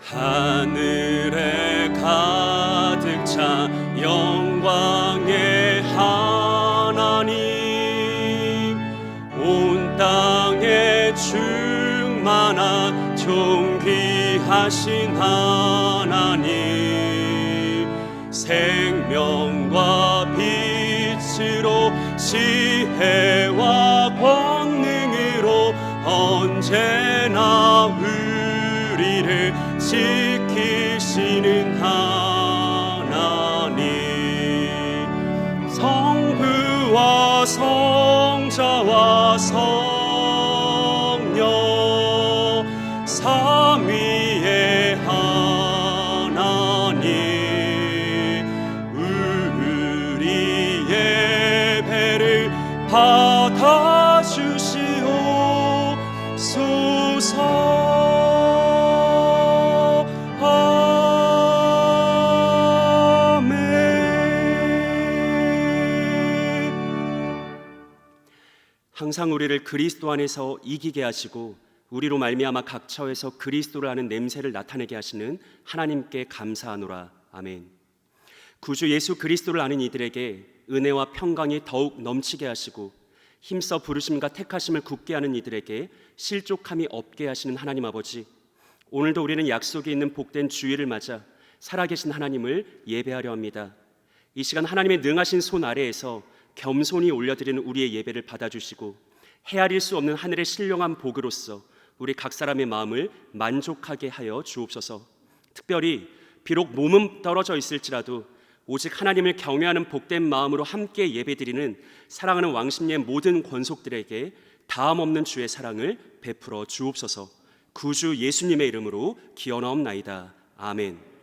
하늘에 가득 찬 영광의 하나님, 온 땅에 충만한 존귀하신 하나님, 생명과 빛으로 지혜와 권능으로 언제나 우리를 지키시는 하나님, 성부와 성자와 성령 삼위의 하나님, 우리 예배를 받아주시옵소서. 항상 우리를 그리스도 안에서 이기게 하시고 우리로 말미암아 각 처에서 그리스도를 아는 냄새를 나타내게 하시는 하나님께 감사하노라. 아멘. 구주 예수 그리스도를 아는 이들에게 은혜와 평강이 더욱 넘치게 하시고 힘써 부르심과 택하심을 굳게 하는 이들에게 실족함이 없게 하시는 하나님 아버지, 오늘도 우리는 약속이 있는 복된 주일을 맞아 살아계신 하나님을 예배하려 합니다. 이 시간 하나님의 능하신 손 아래에서 겸손히 올려드리는 우리의 예배를 받아주시고 헤아릴 수 없는 하늘의 신령한 복으로서 우리 각 사람의 마음을 만족하게 하여 주옵소서. 특별히 비록 몸은 떨어져 있을지라도 오직 하나님을 경외하는 복된 마음으로 함께 예배드리는 사랑하는 왕십리의 모든 권속들에게 다음 없는 주의 사랑을 베풀어 주옵소서. 구주 예수님의 이름으로 기원하옵나이다. 아멘.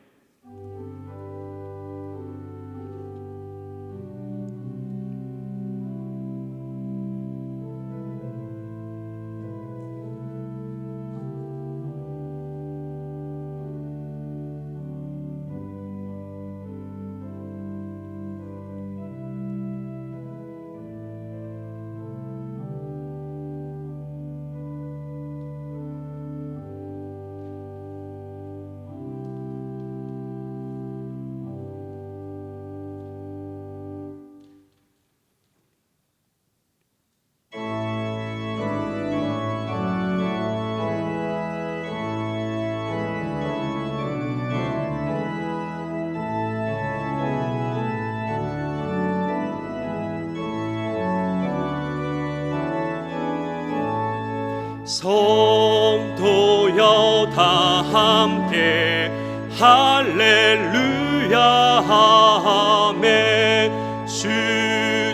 성도여 다 함께 할렐루야 아멘. 주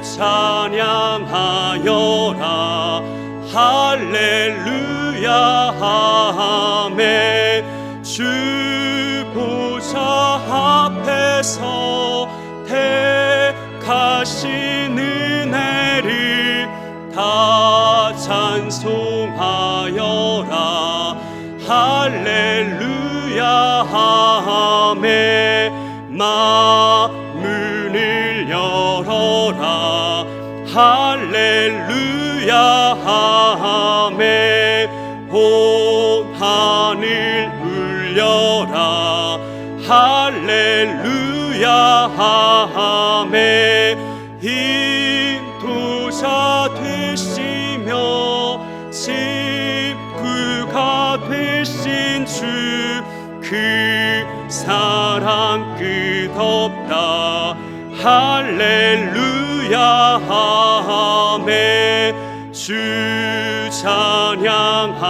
찬양하여라 할렐루야 아멘. 주 보좌 앞에서 택하신 은혜를 다 찬송하여라 할렐루야 아멘. 마문을 열어라 할렐루야 아멘. 온 하늘 울려라 할렐루야 아멘. 인도자 되시며 집구가 되신 주 그 사랑 끝없다 할렐루야 아멘. 주 찬양하여라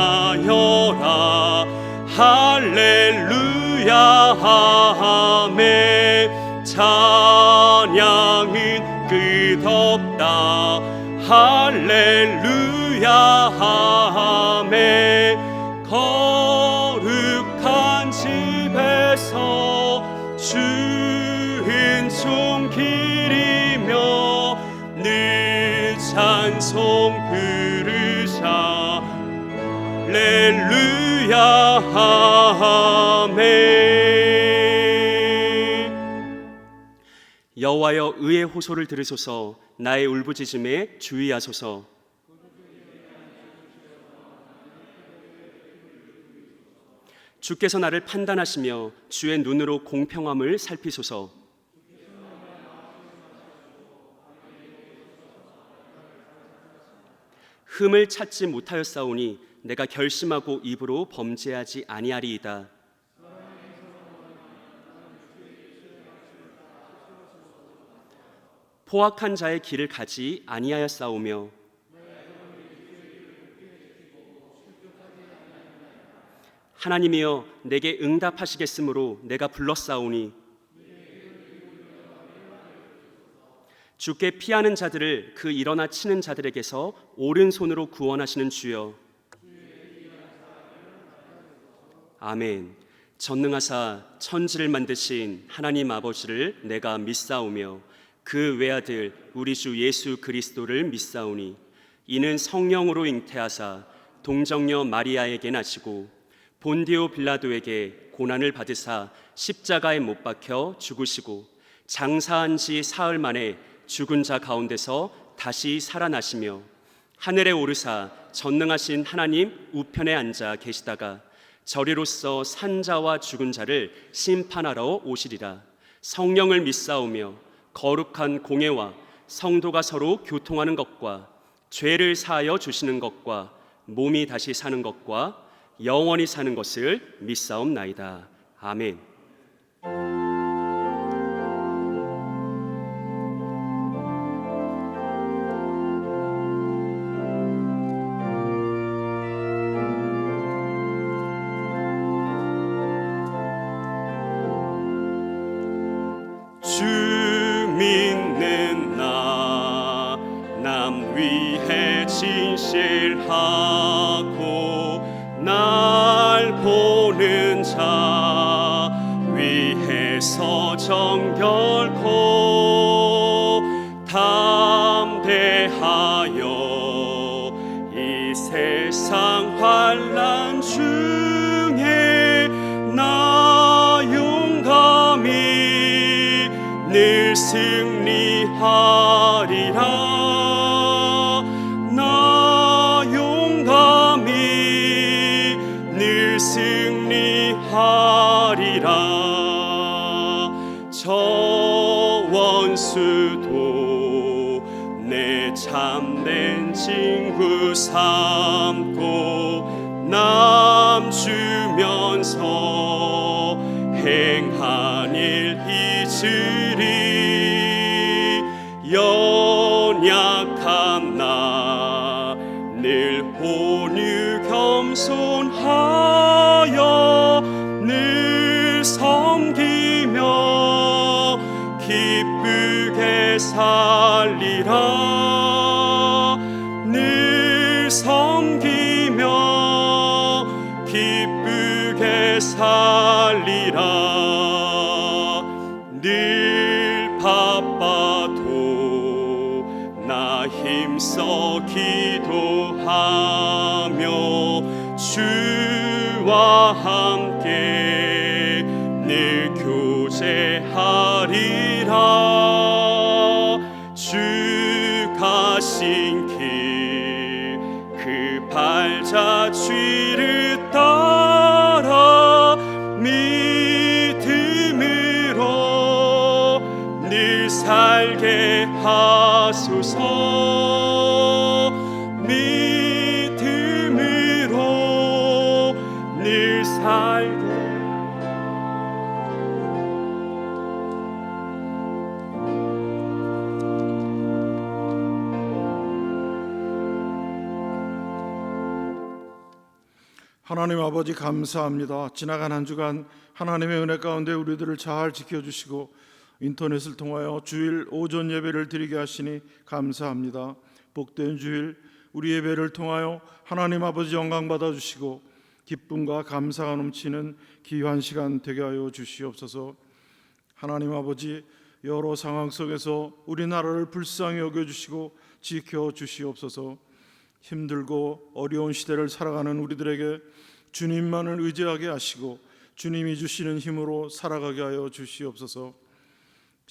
할렐루야 아멘. 찬양은 끝없다 할렐루야 아멘. 거룩한 집에서 주 은총 기리며 늘 찬송 부르자 할렐루야 아멘. 여호와여 의의 호소를 들으소서. 나의 울부짖음에 주의하소서. 주께서 나를 판단하시며 주의 눈으로 공평함을 살피소서. 흠을 찾지 못하였사오니 내가 결심하고 입으로 범죄하지 아니하리이다. 포악한 자의 길을 가지 아니하였사오며 하나님이여 내게 응답하시겠으므로 내가 불렀사오니 주께 피하는 자들을 그 일어나 치는 자들에게서 오른손으로 구원하시는 주여. 아멘. 전능하사 천지를 만드신 하나님 아버지를 내가 믿사오며 그 외아들 우리 주 예수 그리스도를 믿사오니 이는 성령으로 잉태하사 동정녀 마리아에게 나시고 본디오 빌라도에게 고난을 받으사 십자가에 못 박혀 죽으시고 장사한 지 사흘 만에 죽은 자 가운데서 다시 살아나시며 하늘에 오르사 전능하신 하나님 우편에 앉아 계시다가 저리로서 산 자와 죽은 자를 심판하러 오시리라. 성령을 믿사오며 거룩한 공예와 성도가 서로 교통하는 것과 죄를 사하여 주시는 것과 몸이 다시 사는 것과 영원히 사는 것을 믿사옵나이다. 아멘. 주 믿는 나 남 위해 진실하고 날 보는 자 위해서 정결코 담대하여 이 세상 환난 중에 나 용감히 늘 승리하리라. 나 용감히 늘 승리하리라. 저 원수도 내 참된 친구 삼고 남 주면서 행한 일 잊으리. 연약한 나 늘 온유 겸손하여 늘 섬기며 기쁘게 살리라. 늘 섬기며 기쁘게 살리라. 늘 바빠도 나 힘써 기도하며 주와 함께 늘 교제하리라. 주 가신 길 그 발자취를 따라 믿음으로 늘 살게 하소서. 믿음으로 늘 살게. 하나님 아버지 감사합니다. 지나간 한 주간 하나님의 은혜 가운데 우리들을 잘 지켜주시고 인터넷을 통하여 주일 오전 예배를 드리게 하시니 감사합니다. 복된 주일 우리 예배를 통하여 하나님 아버지 영광 받아주시고 기쁨과 감사가 넘치는 귀한 시간 되게 하여 주시옵소서. 하나님 아버지 여러 상황 속에서 우리나라를 불쌍히 여겨주시고 지켜주시옵소서. 힘들고 어려운 시대를 살아가는 우리들에게 주님만을 의지하게 하시고 주님이 주시는 힘으로 살아가게 하여 주시옵소서.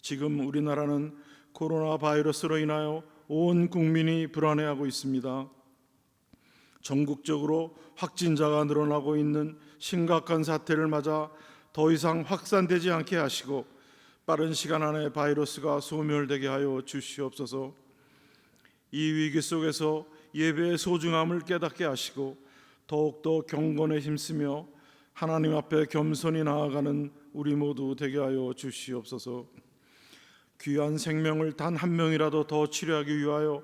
지금 우리나라는 코로나 바이러스로 인하여 온 국민이 불안해하고 있습니다. 전국적으로 확진자가 늘어나고 있는 심각한 사태를 맞아 더 이상 확산되지 않게 하시고 빠른 시간 안에 바이러스가 소멸되게 하여 주시옵소서. 이 위기 속에서 예배의 소중함을 깨닫게 하시고 더욱더 경건에 힘쓰며 하나님 앞에 겸손히 나아가는 우리 모두 되게 하여 주시옵소서. 귀한 생명을 단 한 명이라도 더 치료하기 위하여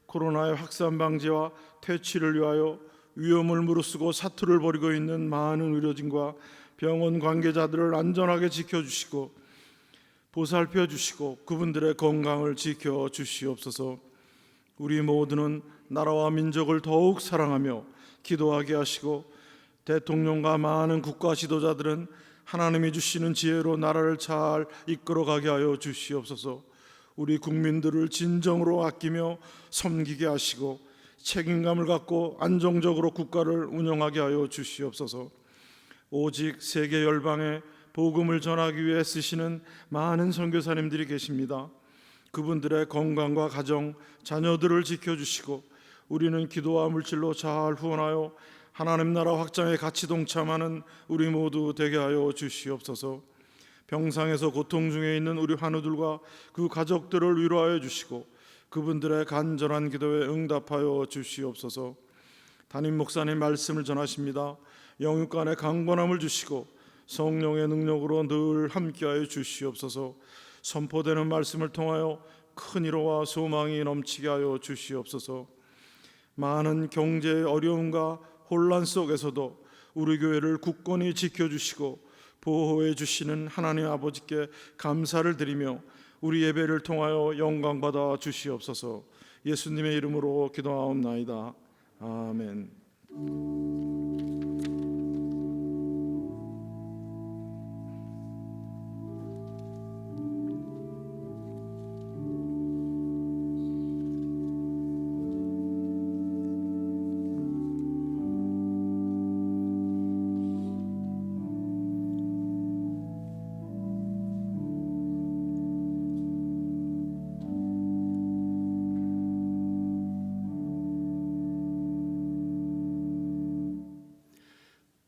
코로나의 확산 방지와 퇴치를 위하여 위험을 무릅쓰고 사투를 벌이고 있는 많은 의료진과 병원 관계자들을 안전하게 지켜주시고 보살펴 주시고 그분들의 건강을 지켜 주시옵소서. 우리 모두는 나라와 민족을 더욱 사랑하며 기도하게 하시고 대통령과 많은 국가 지도자들은 하나님이 주시는 지혜로 나라를 잘 이끌어가게 하여 주시옵소서. 우리 국민들을 진정으로 아끼며 섬기게 하시고 책임감을 갖고 안정적으로 국가를 운영하게 하여 주시옵소서. 오직 세계 열방에 복음을 전하기 위해 쓰시는 많은 선교사님들이 계십니다. 그분들의 건강과 가정, 자녀들을 지켜주시고 우리는 기도와 물질로 잘 후원하여 하나님 나라 확장에 같이 동참하는 우리 모두 되게 하여 주시옵소서. 병상에서 고통 중에 있는 우리 환우들과 그 가족들을 위로하여 주시고 그분들의 간절한 기도에 응답하여 주시옵소서. 담임 목사님 말씀을 전하십니다. 영육간의 강건함을 주시고 성령의 능력으로 늘 함께하여 주시옵소서. 선포되는 말씀을 통하여 큰 위로와 소망이 넘치게 하여 주시옵소서. 많은 경제의 어려움과 혼란 속에서도 우리 교회를 굳건히 지켜주시고 보호해 주시는 하나님 아버지께 감사를 드리며 우리 예배를 통하여 영광받아 주시옵소서. 예수님의 이름으로 기도하옵나이다. 아멘.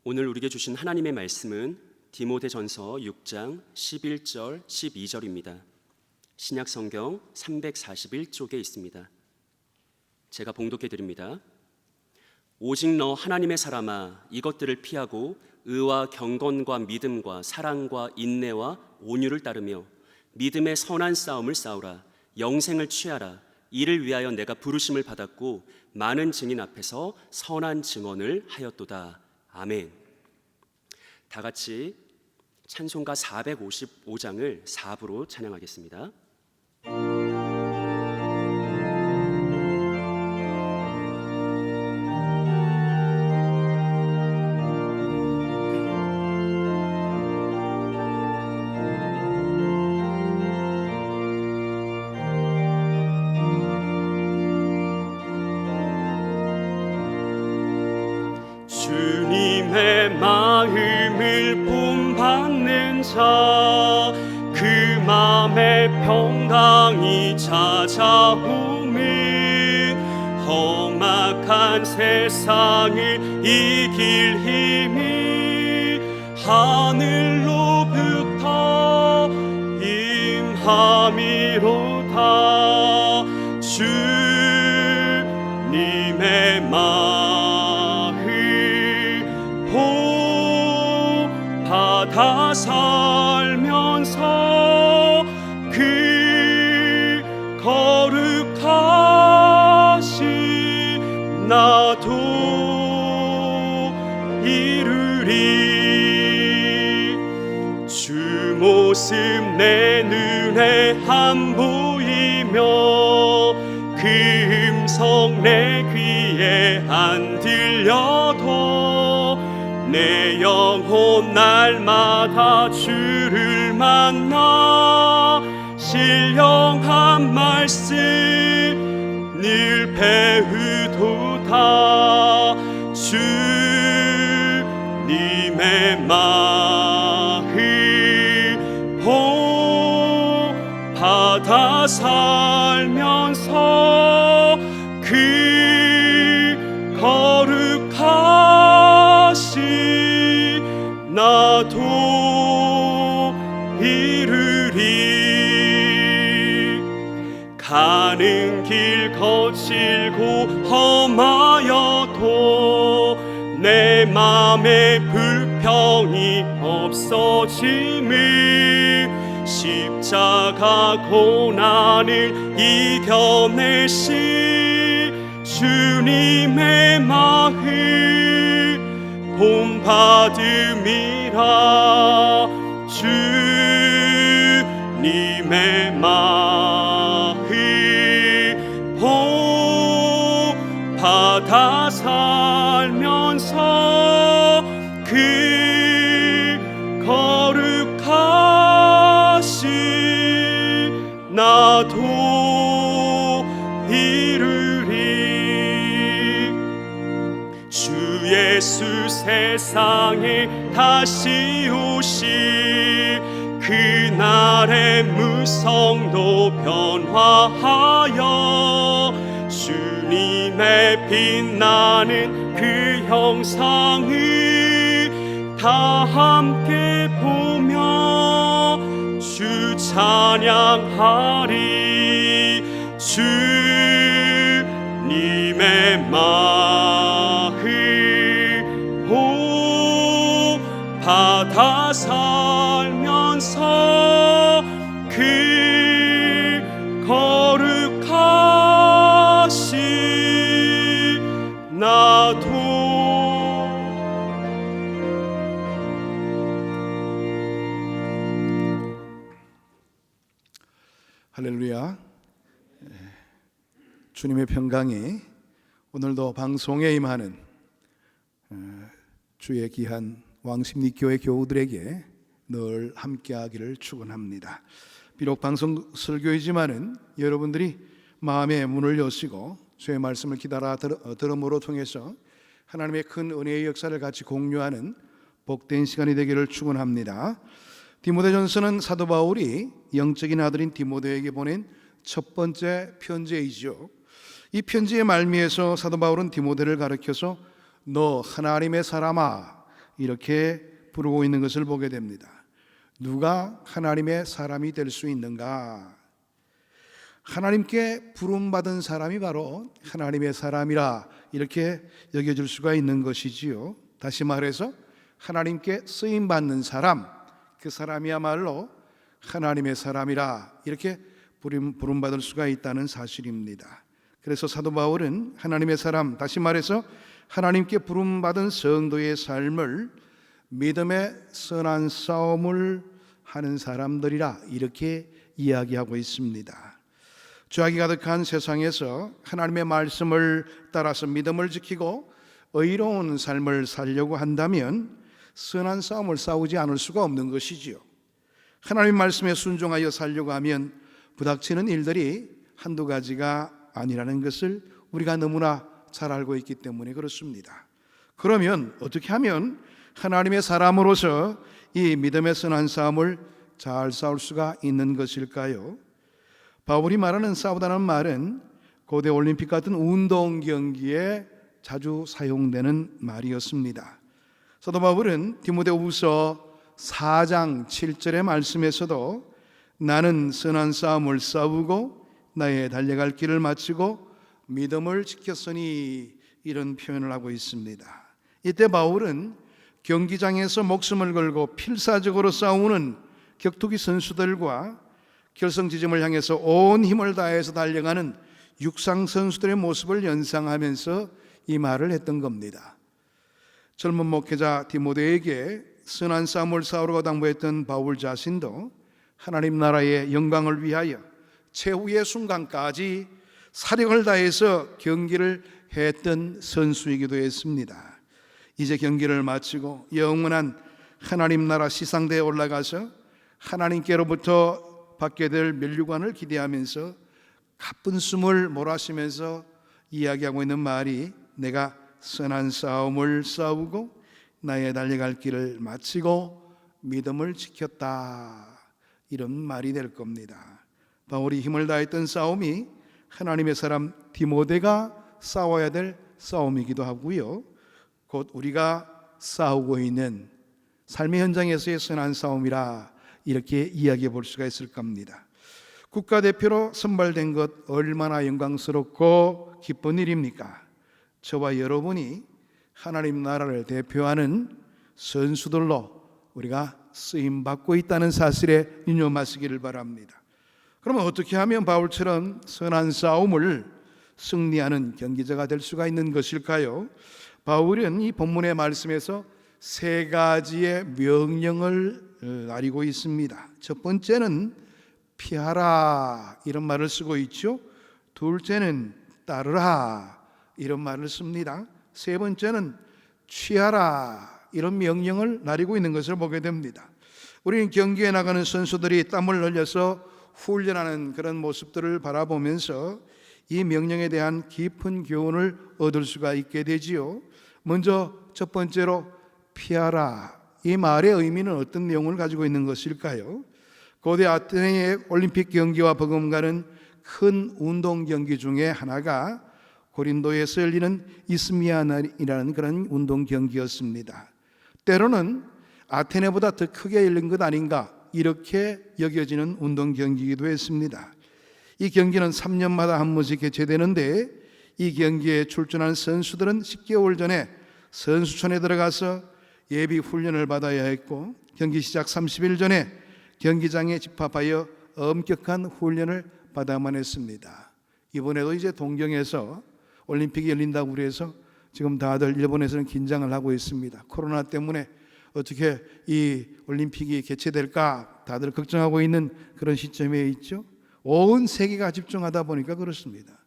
오늘 우리에게 주신 하나님의 말씀은 디모데전서 6장 11절 12절입니다. 신약 성경 341쪽에 있습니다. 제가 봉독해 드립니다. 오직 너 하나님의 사람아, 이것들을 피하고 의와 경건과 믿음과 사랑과 인내와 온유를 따르며 믿음의 선한 싸움을 싸우라. 영생을 취하라. 이를 위하여 내가 부르심을 받았고 많은 증인 앞에서 선한 증언을 하였도다. 아멘. 다 같이 찬송가 455장을 4부로 찬양하겠습니다. 주님의 마음을 본받는 자, 그 맘에 평강이 찾아오면 험악한 세상을 이길 힘이 하늘로부터 임함이로다. 주님의 마음 받아 살면서 그 거룩하신 나도 이루리. 주 모습 내 눈에 안 보이며 그 음성 내 귀에 안 들려도 내 영혼 날마다 주를 만나 신령한 말씀 늘 배우도다. 주님의 마음 받아 살면서 그 거룩 나도 이르리. 가는 길 거칠고 험하여도 내 맘에 불평이 없어짐을, 십자가 고난을 이겨내신 주님의 마음 본받음이라. 주님의 마음 본받아 살면서 그 거룩하신 나도 이르리. 주 예수 세상에 다시 오실 그날의 무성도 변화하여 주님의 빛나는 그 형상을 다 함께 보며 주 찬양하리. 주님의 마음 본받아 살면서 그 거룩하신 나도. 할렐루야. 주님의 평강이 오늘도 방송에 임하는 주의 귀한 왕십리교회 교우들에게 늘 함께하기를 축원합니다. 비록 방송 설교이지만은 여러분들이 마음의 문을 여시고 주의 말씀을 기다려 들음으로 통해서 하나님의 큰 은혜의 역사를 같이 공유하는 복된 시간이 되기를 축원합니다. 디모데전서는 사도 바울이 영적인 아들인 디모데에게 보낸 첫 번째 편지이죠. 이 편지의 말미에서 사도 바울은 디모데를 가리켜서 너 하나님의 사람아 이렇게 부르고 있는 것을 보게 됩니다. 누가 하나님의 사람이 될 수 있는가? 하나님께 부름받은 사람이 바로 하나님의 사람이라 이렇게 여겨질 수가 있는 것이지요. 다시 말해서 하나님께 쓰임받는 사람, 그 사람이야말로 하나님의 사람이라 이렇게 부름받을 수가 있다는 사실입니다. 그래서 사도 바울은 하나님의 사람, 다시 말해서 하나님께 부름받은 성도의 삶을 믿음의 선한 싸움을 하는 사람들이라 이렇게 이야기하고 있습니다. 죄악이 가득한 세상에서 하나님의 말씀을 따라서 믿음을 지키고 의로운 삶을 살려고 한다면 선한 싸움을 싸우지 않을 수가 없는 것이지요. 하나님 말씀에 순종하여 살려고 하면 부닥치는 일들이 한두 가지가 아니라는 것을 우리가 너무나 잘 알고 있기 때문에 그렇습니다. 그러면 어떻게 하면 하나님의 사람으로서 이 믿음의 선한 싸움을 잘 싸울 수가 있는 것일까요? 바울이 말하는 싸우다는 말은 고대 올림픽 같은 운동 경기에 자주 사용되는 말이었습니다. 사도 바울은 디모데후서 4장 7절의 말씀에서도 나는 선한 싸움을 싸우고 나의 달려갈 길을 마치고 믿음을 지켰으니 이런 표현을 하고 있습니다. 이때 바울은 경기장에서 목숨을 걸고 필사적으로 싸우는 격투기 선수들과 결승지점을 향해서 온 힘을 다해서 달려가는 육상 선수들의 모습을 연상하면서 이 말을 했던 겁니다. 젊은 목회자 디모데에게 선한 싸움을 싸우라고 당부했던 바울 자신도 하나님 나라의 영광을 위하여 최후의 순간까지 사력을 다해서 경기를 했던 선수이기도 했습니다. 이제 경기를 마치고 영원한 하나님 나라 시상대에 올라가서 하나님께로부터 받게 될 면류관을 기대하면서 가쁜 숨을 몰아쉬면서 이야기하고 있는 말이 내가 선한 싸움을 싸우고 나의 달려갈 길을 마치고 믿음을 지켰다, 이런 말이 될 겁니다. 바울이 힘을 다했던 싸움이 하나님의 사람 디모데가 싸워야 될 싸움이기도 하고요, 곧 우리가 싸우고 있는 삶의 현장에서의 선한 싸움이라 이렇게 이야기해 볼 수가 있을 겁니다. 국가대표로 선발된 것 얼마나 영광스럽고 기쁜 일입니까? 저와 여러분이 하나님 나라를 대표하는 선수들로 우리가 쓰임받고 있다는 사실에 유념하시기를 바랍니다. 그러면 어떻게 하면 바울처럼 선한 싸움을 승리하는 경기자가 될 수가 있는 것일까요? 바울은 이 본문의 말씀에서 세 가지의 명령을 나리고 있습니다. 첫 번째는 피하라 이런 말을 쓰고 있죠. 둘째는 따르라 이런 말을 씁니다. 세 번째는 취하라 이런 명령을 나리고 있는 것을 보게 됩니다. 우리는 경기에 나가는 선수들이 땀을 흘려서 훈련하는 그런 모습들을 바라보면서 이 명령에 대한 깊은 교훈을 얻을 수가 있게 되지요. 먼저 첫 번째로 피하라, 이 말의 의미는 어떤 내용을 가지고 있는 것일까요? 고대 아테네의 올림픽 경기와 버금가는 큰 운동 경기 중에 하나가 고린도에서 열리는 이스미아나이라는 그런 운동 경기였습니다. 때로는 아테네보다 더 크게 열린 것 아닌가 이렇게 여겨지는 운동 경기이기도 했습니다. 이 경기는 3년마다 한 번씩 개최되는데 이 경기에 출전한 선수들은 10개월 전에 선수촌에 들어가서 예비 훈련을 받아야 했고 경기 시작 30일 전에 경기장에 집합하여 엄격한 훈련을 받아야만 했습니다. 이번에도 이제 동경에서 올림픽이 열린다고 그래서 지금 다들 일본에서는 긴장을 하고 있습니다. 코로나 때문에 어떻게 이 올림픽이 개최될까 다들 걱정하고 있는 그런 시점에 있죠. 온 세계가 집중하다 보니까 그렇습니다.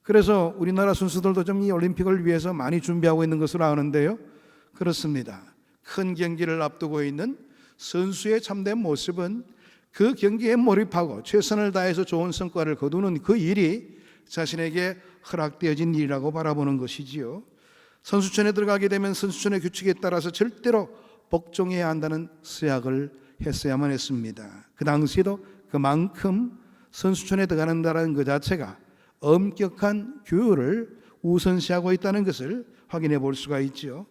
그래서 우리나라 선수들도 좀 이 올림픽을 위해서 많이 준비하고 있는 것으로 아는데요. 그렇습니다. 큰 경기를 앞두고 있는 선수의 참된 모습은 그 경기에 몰입하고 최선을 다해서 좋은 성과를 거두는 그 일이 자신에게 허락되어진 일이라고 바라보는 것이지요. 선수촌에 들어가게 되면 선수촌의 규칙에 따라서 절대로 복종해야 한다는 서약을 했어야만 했습니다. 그 당시에도 그만큼 선수촌에 들어가는다는 것 자체가 엄격한 규율을 우선시하고 있다는 것을 확인해 볼 수가 있죠.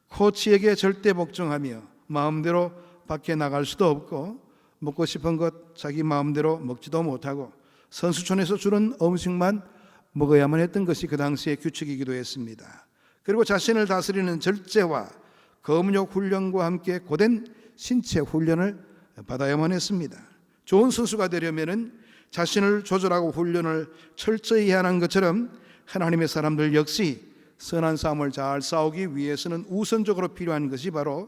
코치에게 절대 복종하며 마음대로 밖에 나갈 수도 없고 먹고 싶은 것 자기 마음대로 먹지도 못하고 선수촌에서 주는 음식만 먹어야만 했던 것이 그 당시의 규칙이기도 했습니다. 그리고 자신을 다스리는 절제와 검역 훈련과 함께 고된 신체 훈련을 받아야만 했습니다. 좋은 선수가 되려면은 자신을 조절하고 훈련을 철저히 해야 하는 것처럼 하나님의 사람들 역시 선한 싸움을 잘 싸우기 위해서는 우선적으로 필요한 것이 바로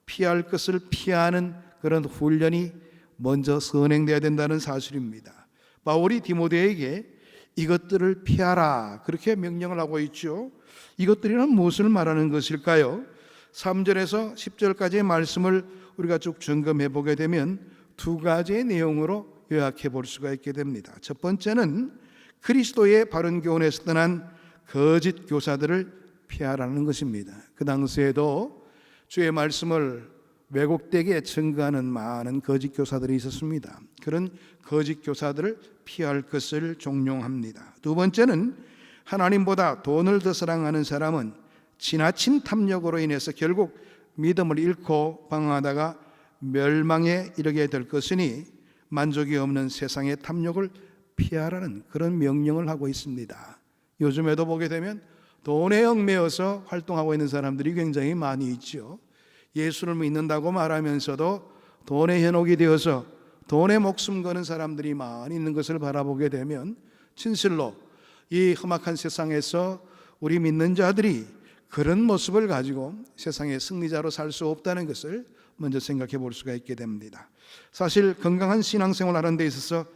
피할 것을 피하는 그런 훈련이 먼저 선행돼야 된다는 사실입니다. 바울이 디모데에게 이것들을 피하라 그렇게 명령을 하고 있죠. 이것들이란 무엇을 말하는 것일까요? 3절에서 10절까지의 말씀을 우리가 쭉 점검해 보게 되면 두 가지의 내용으로 요약해 볼 수가 있게 됩니다. 첫 번째는 그리스도의 바른 교훈에서 떠난 거짓 교사들을 피하라는 것입니다. 그 당시에도 주의 말씀을 왜곡되게 증거하는 많은 거짓 교사들이 있었습니다. 그런 거짓 교사들을 피할 것을 종용합니다. 두 번째는 하나님보다 돈을 더 사랑하는 사람은 지나친 탐욕으로 인해서 결국 믿음을 잃고 방황하다가 멸망에 이르게 될 것이니 만족이 없는 세상의 탐욕을 피하라는 그런 명령을 하고 있습니다. 요즘에도 보게 되면 돈에 얽매여서 활동하고 있는 사람들이 굉장히 많이 있죠. 예수를 믿는다고 말하면서도 돈에 현혹이 되어서 돈에 목숨 거는 사람들이 많이 있는 것을 바라보게 되면 진실로 이 험악한 세상에서 우리 믿는 자들이 그런 모습을 가지고 세상의 승리자로 살 수 없다는 것을 먼저 생각해 볼 수가 있게 됩니다. 사실 건강한 신앙생활 하는 데 있어서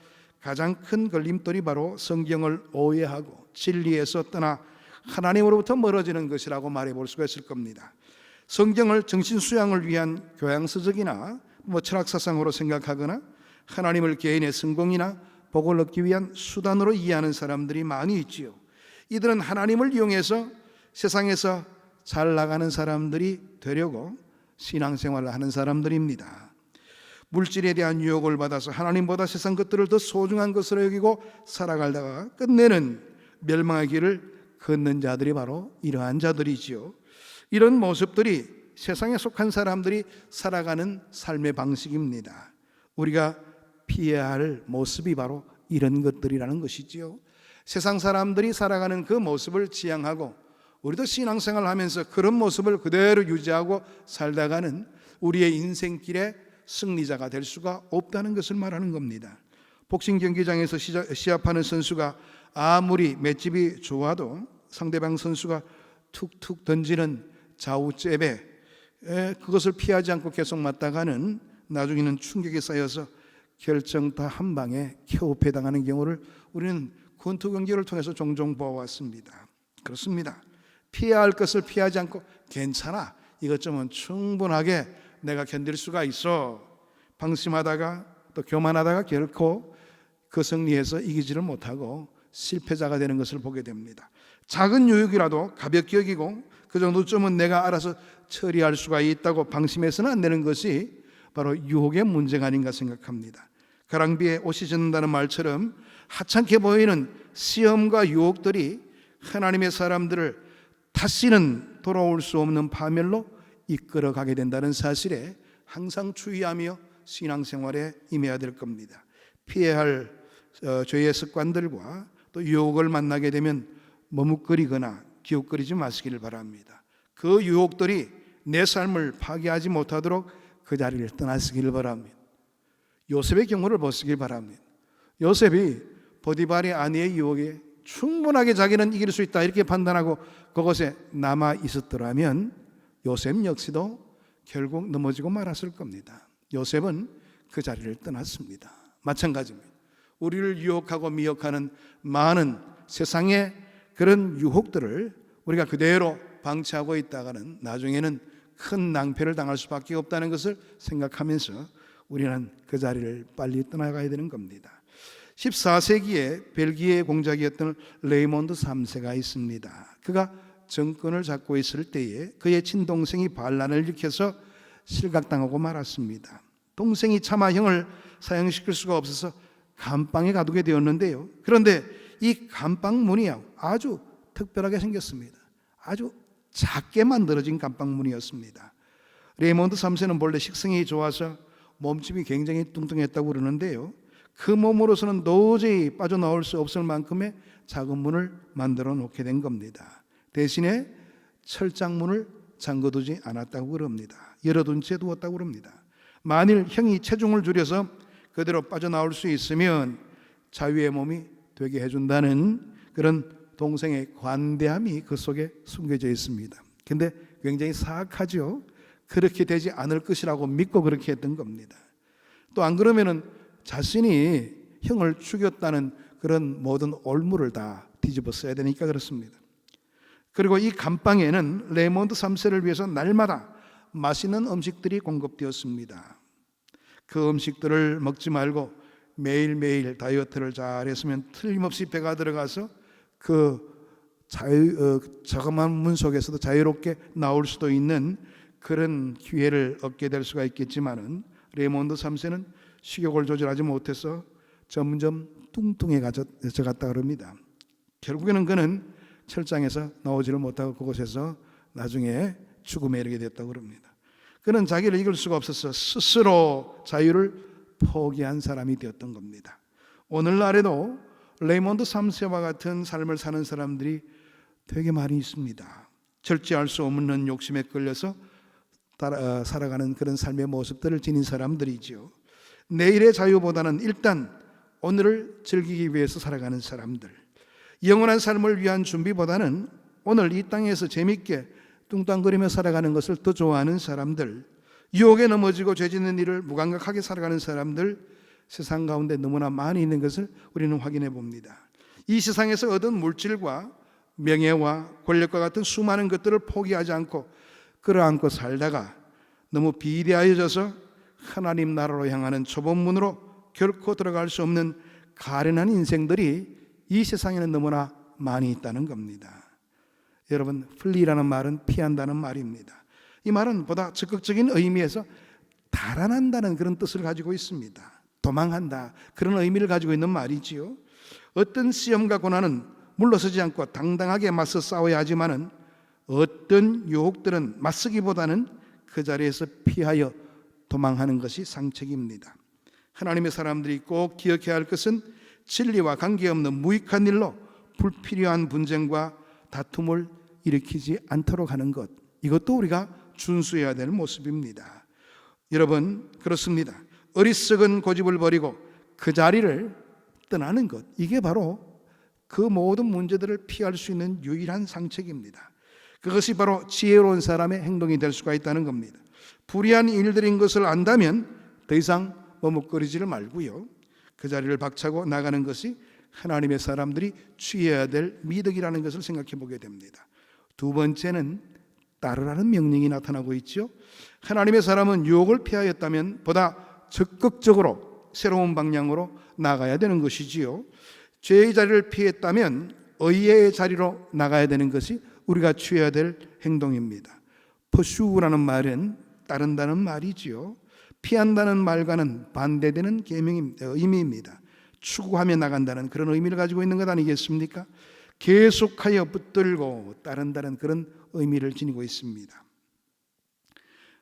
가장 큰 걸림돌이 바로 성경을 오해하고 진리에서 떠나 하나님으로부터 멀어지는 것이라고 말해 볼 수가 있을 겁니다. 성경을 정신 수양을 위한 교양서적이나 철학사상으로 생각하거나 하나님을 개인의 성공이나 복을 얻기 위한 수단으로 이해하는 사람들이 많이 있지요. 이들은 하나님을 이용해서 세상에서 잘 나가는 사람들이 되려고 신앙생활을 하는 사람들입니다. 물질에 대한 유혹을 받아서 하나님보다 세상 것들을 더 소중한 것으로 여기고 살아가다가 끝내는 멸망의 길을 걷는 자들이 바로 이러한 자들이지요. 이런 모습들이 세상에 속한 사람들이 살아가는 삶의 방식입니다. 우리가 피해야 할 모습이 바로 이런 것들이라는 것이지요. 세상 사람들이 살아가는 그 모습을 지향하고 우리도 신앙생활을 하면서 그런 모습을 그대로 유지하고 살다가는 우리의 인생길의 승리자가 될 수가 없다는 것을 말하는 겁니다. 복싱 경기장에서 시합하는 선수가 아무리 맷집이 좋아도 상대방 선수가 툭툭 던지는 좌우잽에 그것을 피하지 않고 계속 맞다가는 나중에는 충격이 쌓여서 결정타 한 방에 KO패당하는 경우를 우리는 권투 경기를 통해서 종종 보아왔습니다. 그렇습니다. 피해야 할 것을 피하지 않고 괜찮아, 이것 좀은 충분하게 내가 견딜 수가 있어, 방심하다가 또 교만하다가 결코 그 승리에서 이기지를 못하고 실패자가 되는 것을 보게 됩니다. 작은 유혹이라도 가볍게 여기고 그 정도쯤은 내가 알아서 처리할 수가 있다고 방심해서는 안 되는 것이 바로 유혹의 문제가 아닌가 생각합니다. 가랑비에 옷이 젖는다는 말처럼 하찮게 보이는 시험과 유혹들이 하나님의 사람들을 다시는 돌아올 수 없는 파멸로 이끌어가게 된다는 사실에 항상 주의하며 신앙생활에 임해야 될 겁니다. 피해야 할 죄의 습관들과 또 유혹을 만나게 되면 머뭇거리거나 기웃거리지 마시기를 바랍니다. 그 유혹들이 내 삶을 파괴하지 못하도록 그 자리를 떠나시기를 바랍니다. 요셉의 경우를 보시길 바랍니다. 요셉이 보디발의 아내의 유혹에 충분하게 자기는 이길 수 있다 이렇게 판단하고 그것에 남아 있었더라면 요셉 역시도 결국 넘어지고 말았을 겁니다. 요셉은 그 자리를 떠났습니다. 마찬가지입니다. 우리를 유혹하고 미혹하는 많은 세상의 그런 유혹들을 우리가 그대로 방치하고 있다가는 나중에는 큰 낭패를 당할 수밖에 없다는 것을 생각하면서 우리는 그 자리를 빨리 떠나가야 되는 겁니다. 14세기에 벨기에 공작이었던 레이몬드 3세가 있습니다. 그가 정권을 잡고 있을 때에 그의 친동생이 반란을 일으켜서 실각당하고 말았습니다. 동생이 차마 형을 사형시킬 수가 없어서 감방에 가두게 되었는데요. 그런데 이 감방문이 아주 특별하게 생겼습니다. 아주 작게 만들어진 감방문이었습니다. 레이몬드 3세는 본래 식성이 좋아서 몸집이 굉장히 뚱뚱했다고 그러는데요. 그 몸으로서는 도저히 빠져나올 수 없을 만큼의 작은 문을 만들어 놓게 된 겁니다. 대신에 철장문을 잠궈두지 않았다고 그럽니다. 열어둔 채 두었다고 그럽니다. 만일 형이 체중을 줄여서 그대로 빠져나올 수 있으면 자유의 몸이 되게 해준다는 그런 동생의 관대함이 그 속에 숨겨져 있습니다. 근데 굉장히 사악하죠. 그렇게 되지 않을 것이라고 믿고 그렇게 했던 겁니다. 또 안 그러면은 자신이 형을 죽였다는 그런 모든 올무를 다 뒤집어 써야 되니까 그렇습니다. 그리고 이 감방에는 레이몬드 3세를 위해서 날마다 맛있는 음식들이 공급되었습니다. 그 음식들을 먹지 말고 매일매일 다이어트를 잘 했으면 틀림없이 배가 들어가서 그 자그마한 문 속에서도 자유롭게 나올 수도 있는 그런 기회를 얻게 될 수가 있겠지만은 레이몬드 3세는 식욕을 조절하지 못해서 점점 뚱뚱해져 갔다 그럽니다. 결국에는 그는 철장에서 나오지를 못하고 그곳에서 나중에 죽음에 이르게 됐다고 그럽니다. 그는 자기를 이길 수가 없어서 스스로 자유를 포기한 사람이 되었던 겁니다. 오늘날에도 레이몬드 3세와 같은 삶을 사는 사람들이 되게 많이 있습니다. 절제할 수 없는 욕심에 끌려서 살아가는 그런 삶의 모습들을 지닌 사람들이죠. 내일의 자유보다는 일단 오늘을 즐기기 위해서 살아가는 사람들, 영원한 삶을 위한 준비보다는 오늘 이 땅에서 재밌게 뚱땅거리며 살아가는 것을 더 좋아하는 사람들, 유혹에 넘어지고 죄짓는 일을 무감각하게 살아가는 사람들, 세상 가운데 너무나 많이 있는 것을 우리는 확인해 봅니다. 이 세상에서 얻은 물질과 명예와 권력과 같은 수많은 것들을 포기하지 않고 끌어안고 살다가 너무 비대하여져서 하나님 나라로 향하는 좁은문으로 결코 들어갈 수 없는 가련한 인생들이 이 세상에는 너무나 많이 있다는 겁니다. 여러분, 플리라는 말은 피한다는 말입니다. 이 말은 보다 적극적인 의미에서 달아난다는 그런 뜻을 가지고 있습니다. 도망한다, 그런 의미를 가지고 있는 말이지요. 어떤 시험과 고난은 물러서지 않고 당당하게 맞서 싸워야 하지만은 어떤 유혹들은 맞서기보다는 그 자리에서 피하여 도망하는 것이 상책입니다. 하나님의 사람들이 꼭 기억해야 할 것은 진리와 관계없는 무익한 일로 불필요한 분쟁과 다툼을 일으키지 않도록 하는 것, 이것도 우리가 준수해야 될 모습입니다. 여러분, 그렇습니다. 어리석은 고집을 버리고 그 자리를 떠나는 것, 이게 바로 그 모든 문제들을 피할 수 있는 유일한 상책입니다. 그것이 바로 지혜로운 사람의 행동이 될 수가 있다는 겁니다. 불의한 일들인 것을 안다면 더 이상 머뭇거리지를 말고요, 그 자리를 박차고 나가는 것이 하나님의 사람들이 취해야 될 미덕이라는 것을 생각해 보게 됩니다. 두 번째는 따르라는 명령이 나타나고 있죠. 하나님의 사람은 유혹을 피하였다면 보다 적극적으로 새로운 방향으로 나가야 되는 것이지요. 죄의 자리를 피했다면 의의 자리로 나가야 되는 것이 우리가 취해야 될 행동입니다. pursue라는 말은 따른다는 말이지요. 피한다는 말과는 반대되는 의미입니다. 추구하며 나간다는 그런 의미를 가지고 있는 것 아니겠습니까? 계속하여 붙들고 따른다는 그런 의미를 지니고 있습니다.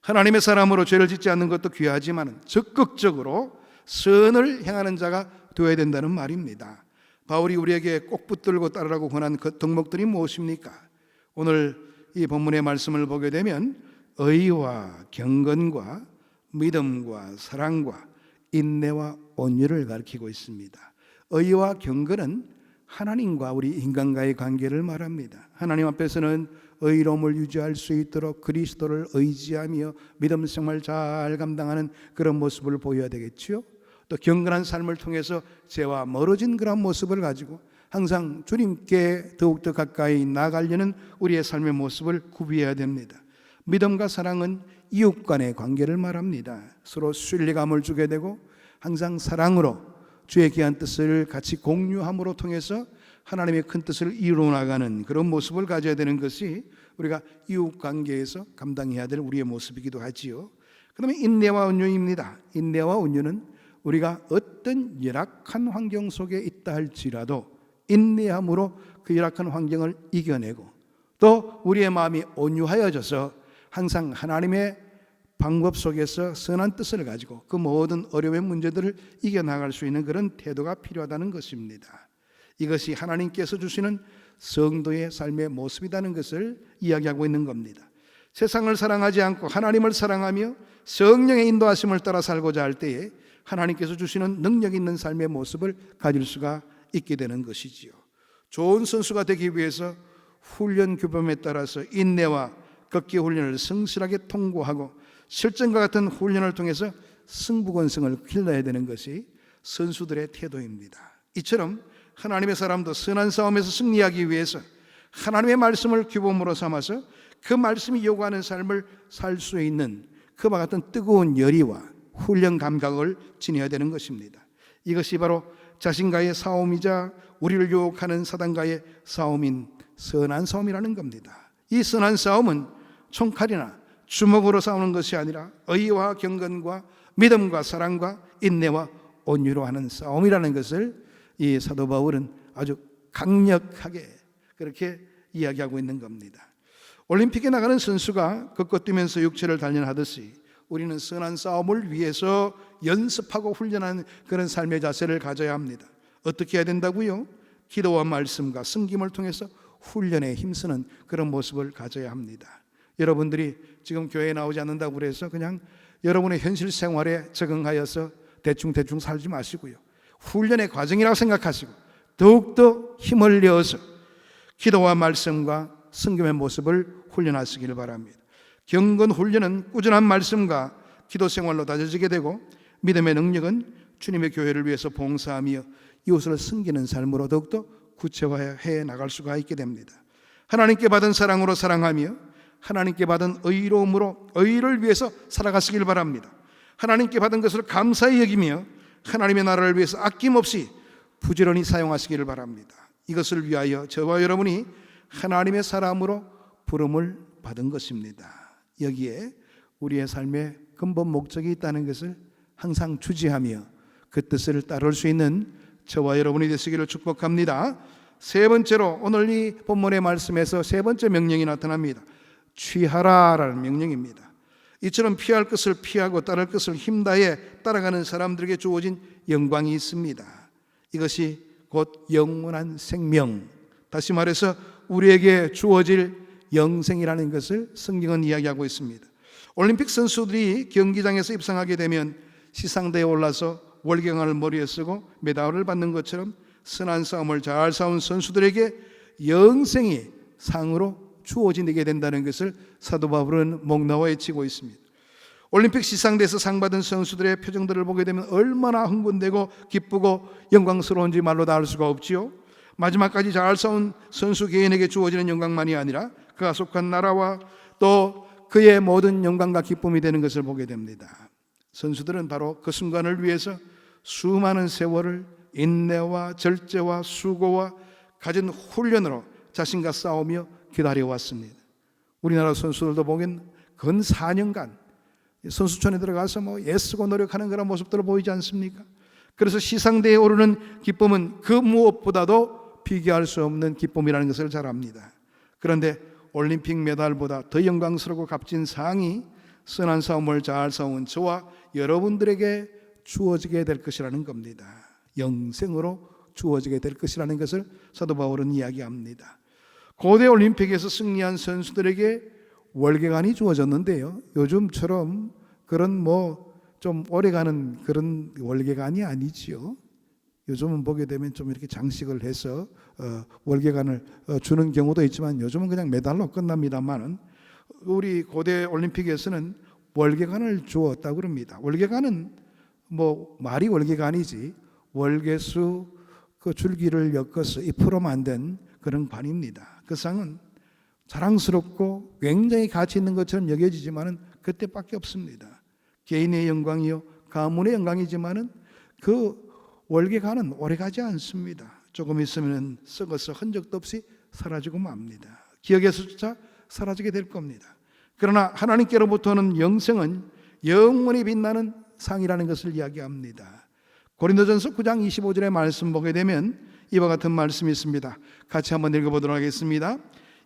하나님의 사람으로 죄를 짓지 않는 것도 귀하지만 적극적으로 선을 행하는 자가 되어야 된다는 말입니다. 바울이 우리에게 꼭 붙들고 따르라고 권한 그 덕목들이 무엇입니까? 오늘 이 본문의 말씀을 보게 되면 의와 경건과 믿음과 사랑과 인내와 온유를 가리키고 있습니다. 의와 경건은 하나님과 우리 인간과의 관계를 말합니다. 하나님 앞에서는 의로움을 유지할 수 있도록 그리스도를 의지하며 믿음 생활 잘 감당하는 그런 모습을 보여야 되겠지요. 또 경건한 삶을 통해서 죄와 멀어진 그런 모습을 가지고 항상 주님께 더욱더 가까이 나아가려는 우리의 삶의 모습을 구비해야 됩니다. 믿음과 사랑은 이웃 간의 관계를 말합니다. 서로 신뢰감을 주게 되고 항상 사랑으로 주의 귀한 뜻을 같이 공유함으로 통해서 하나님의 큰 뜻을 이루어 나가는 그런 모습을 가져야 되는 것이 우리가 이웃 관계에서 감당해야 될 우리의 모습이기도 하지요. 그 다음에 인내와 온유입니다. 인내와 온유는 우리가 어떤 열악한 환경 속에 있다 할지라도 인내함으로 그 열악한 환경을 이겨내고 또 우리의 마음이 온유하여져서 항상 하나님의 방법 속에서 선한 뜻을 가지고 그 모든 어려운 문제들을 이겨나갈 수 있는 그런 태도가 필요하다는 것입니다. 이것이 하나님께서 주시는 성도의 삶의 모습이라는 것을 이야기하고 있는 겁니다. 세상을 사랑하지 않고 하나님을 사랑하며 성령의 인도하심을 따라 살고자 할 때에 하나님께서 주시는 능력 있는 삶의 모습을 가질 수가 있게 되는 것이지요. 좋은 선수가 되기 위해서 훈련 규범에 따라서 인내와 걷기 훈련을 성실하게 통과하고 실전과 같은 훈련을 통해서 승부권성을 길러야 되는 것이 선수들의 태도입니다. 이처럼 하나님의 사람도 선한 싸움에서 승리하기 위해서 하나님의 말씀을 규범으로 삼아서 그 말씀이 요구하는 삶을 살 수 있는 그와 같은 뜨거운 열의와 훈련 감각을 지녀야 되는 것입니다. 이것이 바로 자신과의 싸움이자 우리를 유혹하는 사단과의 싸움인 선한 싸움이라는 겁니다. 이 선한 싸움은 총칼이나 주먹으로 싸우는 것이 아니라 의와 경건과 믿음과 사랑과 인내와 온유로 하는 싸움이라는 것을 이 사도 바울은 아주 강력하게 그렇게 이야기하고 있는 겁니다. 올림픽에 나가는 선수가 걷고 뛰면서 육체를 단련하듯이 우리는 선한 싸움을 위해서 연습하고 훈련하는 그런 삶의 자세를 가져야 합니다. 어떻게 해야 된다고요? 기도와 말씀과 섬김을 통해서 훈련에 힘쓰는 그런 모습을 가져야 합니다. 여러분들이 지금 교회에 나오지 않는다고 그래서 그냥 여러분의 현실 생활에 적응하여서 대충 살지 마시고요. 훈련의 과정이라고 생각하시고 더욱더 힘을 내어서 기도와 말씀과 섬김의 모습을 훈련하시길 바랍니다. 경건 훈련은 꾸준한 말씀과 기도 생활로 다져지게 되고 믿음의 능력은 주님의 교회를 위해서 봉사하며 이웃을 섬기는 삶으로 더욱더 구체화해 나갈 수가 있게 됩니다. 하나님께 받은 사랑으로 사랑하며 하나님께 받은 의로움으로 의를 위해서 살아가시길 바랍니다. 하나님께 받은 것을 감사히 여기며 하나님의 나라를 위해서 아낌없이 부지런히 사용하시기를 바랍니다. 이것을 위하여 저와 여러분이 하나님의 사람으로 부름을 받은 것입니다. 여기에 우리의 삶의 근본 목적이 있다는 것을 항상 주지하며 그 뜻을 따를 수 있는 저와 여러분이 되시기를 축복합니다. 세 번째로 오늘 이 본문의 말씀에서 세 번째 명령이 나타납니다. 취하라라는 명령입니다. 이처럼 피할 것을 피하고 따를 것을 힘다해 따라가는 사람들에게 주어진 영광이 있습니다. 이것이 곧 영원한 생명, 다시 말해서 우리에게 주어질 영생이라는 것을 성경은 이야기하고 있습니다. 올림픽 선수들이 경기장에서 입상하게 되면 시상대에 올라서 월경을 머리에 쓰고 메달을 받는 것처럼 선한 싸움을 잘 싸운 선수들에게 영생이 상으로 주어지게 된다는 것을 사도 바울은 목나와 외치고 있습니다. 올림픽 시상대에서 상 받은 선수들의 표정들을 보게 되면 얼마나 흥분되고 기쁘고 영광스러운지 말로 다 알 수가 없지요. 마지막까지 잘 싸운 선수 개인에게 주어지는 영광만이 아니라 그가 속한 나라와 또 그의 모든 영광과 기쁨이 되는 것을 보게 됩니다. 선수들은 바로 그 순간을 위해서 수많은 세월을 인내와 절제와 수고와 갖은 훈련으로 자신과 싸우며 기다려왔습니다. 우리나라 선수들도 보면 근 4년간 선수촌에 들어가서 애쓰고 노력하는 그런 모습들을 보이지 않습니까? 그래서 시상대에 오르는 기쁨은 그 무엇보다도 비교할 수 없는 기쁨이라는 것을 잘 압니다. 그런데 올림픽 메달보다 더 영광스럽고 값진 상이 선한 싸움을 잘 싸운 저와 여러분들에게 주어지게 될 것이라는 겁니다. 영생으로 주어지게 될 것이라는 것을 사도 바울은 이야기합니다. 고대 올림픽에서 승리한 선수들에게 월계관이 주어졌는데요, 요즘처럼 그런 좀 오래가는 그런 월계관이 아니지요. 요즘은 보게 되면 좀 이렇게 장식을 해서 월계관을 주는 경우도 있지만 요즘은 그냥 메달로 끝납니다만은 우리 고대 올림픽에서는 월계관을 주었다고 그럽니다. 월계관은 말이 월계관이지 월계수 그 줄기를 엮어서 잎으로 만든 그런 관입니다. 그 상은 자랑스럽고 굉장히 가치 있는 것처럼 여겨지지만은 그때밖에 없습니다. 개인의 영광이요 가문의 영광이지만은 그 월계관은 오래가지 않습니다. 조금 있으면 썩어서 흔적도 없이 사라지고 맙니다. 기억에서조차 사라지게 될 겁니다. 그러나 하나님께로부터는 영생은 영원히 빛나는 상이라는 것을 이야기합니다. 고린도전서 9장 25절의 말씀 보게 되면 이와 같은 말씀이 있습니다. 같이 한번 읽어보도록 하겠습니다.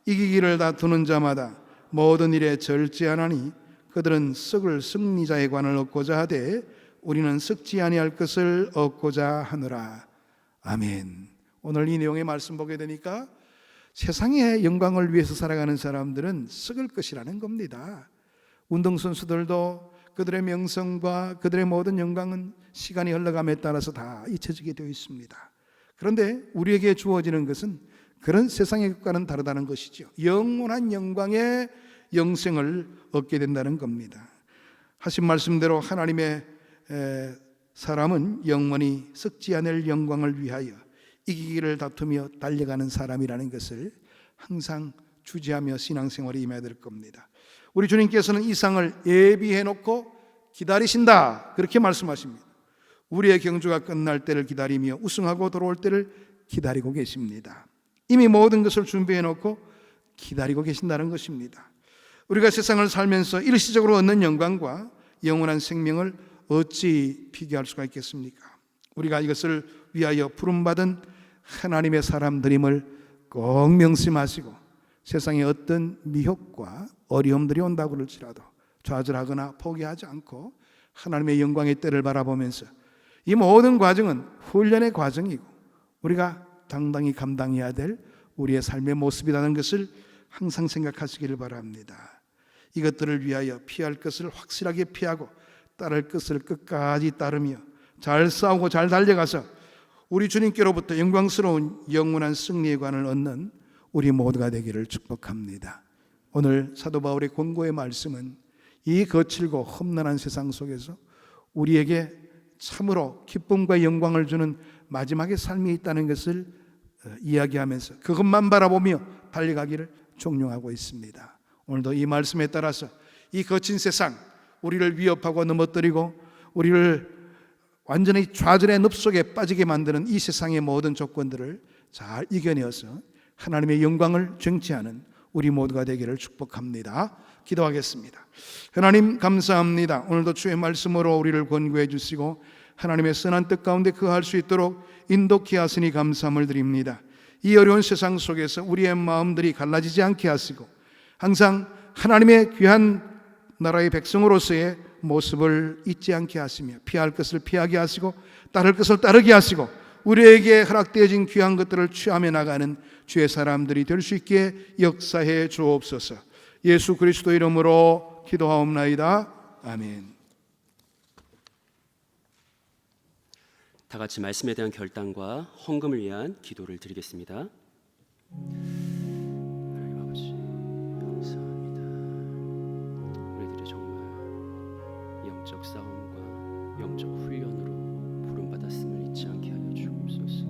이기기를 다투는 자마다 모든 일에 절제하나니 그들은 썩을 승리자의 관을 얻고자 하되 우리는 썩지 아니할 것을 얻고자 하노라. 아멘. 오늘 이 내용의 말씀 보게 되니까 세상의 영광을 위해서 살아가는 사람들은 썩을 것이라는 겁니다. 운동선수들도 그들의 명성과 그들의 모든 영광은 시간이 흘러감에 따라서 다 잊혀지게 되어 있습니다. 그런데 우리에게 주어지는 것은 그런 세상의 것과는 다르다는 것이죠. 영원한 영광의 영생을 얻게 된다는 겁니다. 하신 말씀대로 하나님의 사람은 영원히 썩지 않을 영광을 위하여 이기기를 다투며 달려가는 사람이라는 것을 항상 주지하며 신앙생활에 임해야 될 겁니다. 우리 주님께서는 이 상을 예비해 놓고 기다리신다, 그렇게 말씀하십니다. 우리의 경주가 끝날 때를 기다리며 우승하고 돌아올 때를 기다리고 계십니다. 이미 모든 것을 준비해 놓고 기다리고 계신다는 것입니다. 우리가 세상을 살면서 일시적으로 얻는 영광과 영원한 생명을 어찌 비교할 수가 있겠습니까? 우리가 이것을 위하여 부름받은 하나님의 사람들임을 꼭 명심하시고 세상에 어떤 미혹과 어려움들이 온다고 할지라도 좌절하거나 포기하지 않고 하나님의 영광의 때를 바라보면서 이 모든 과정은 훈련의 과정이고 우리가 당당히 감당해야 될 우리의 삶의 모습이라는 것을 항상 생각하시기를 바랍니다. 이것들을 위하여 피할 것을 확실하게 피하고 따를 것을 끝까지 따르며 잘 싸우고 잘 달려가서 우리 주님께로부터 영광스러운 영원한 승리의 관을 얻는 우리 모두가 되기를 축복합니다. 오늘 사도 바울의 권고의 말씀은 이 거칠고 험난한 세상 속에서 우리에게 참으로 기쁨과 영광을 주는 마지막의 삶이 있다는 것을 이야기하면서 그것만 바라보며 달려가기를 종용하고 있습니다. 오늘도 이 말씀에 따라서 이 거친 세상, 우리를 위협하고 넘어뜨리고 우리를 완전히 좌절의 늪속에 빠지게 만드는 이 세상의 모든 조건들을 잘 이겨내어서 하나님의 영광을 쟁취하는 우리 모두가 되기를 축복합니다. 기도하겠습니다. 하나님 감사합니다. 오늘도 주의 말씀으로 우리를 권고해 주시고 하나님의 선한 뜻 가운데 거할 수 있도록 인도케 하시니 감사함을 드립니다. 이 어려운 세상 속에서 우리의 마음들이 갈라지지 않게 하시고 항상 하나님의 귀한 나라의 백성으로서의 모습을 잊지 않게 하시며 피할 것을 피하게 하시고 따를 것을 따르게 하시고 우리에게 허락되어진 귀한 것들을 취하며 나가는 주의 사람들이 될 수 있게 역사해 주옵소서. 예수 그리스도 이름으로 기도하옵나이다. 아멘. 다 같이 말씀에 대한 결단과 헌금을 위한 기도를 드리겠습니다. 하나님 아버지 감사합니다. 우리들이 정말 영적 싸움과 영적 훈련으로 부름받았음을 잊지 않게 하여 주옵소서.